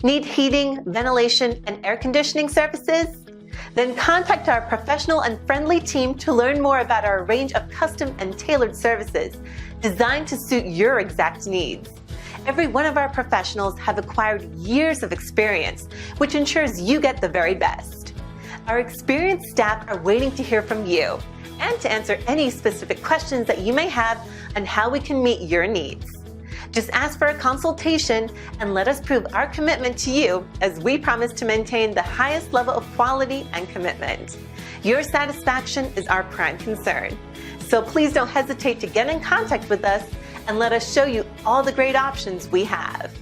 Need heating, ventilation, and air conditioning services? Then contact our professional and friendly team to learn more about our range of custom and tailored services designed to suit your exact needs. Every one of our professionals have acquired years of experience, which ensures you get the very best. Our experienced staff are waiting to hear from you and to answer any specific questions that you may have on how we can meet your needs. Just ask for a consultation and let us prove our commitment to you, as we promise to maintain the highest level of quality and commitment. Your satisfaction is our prime concern. So please don't hesitate to get in contact with us and let us show you all the great options we have.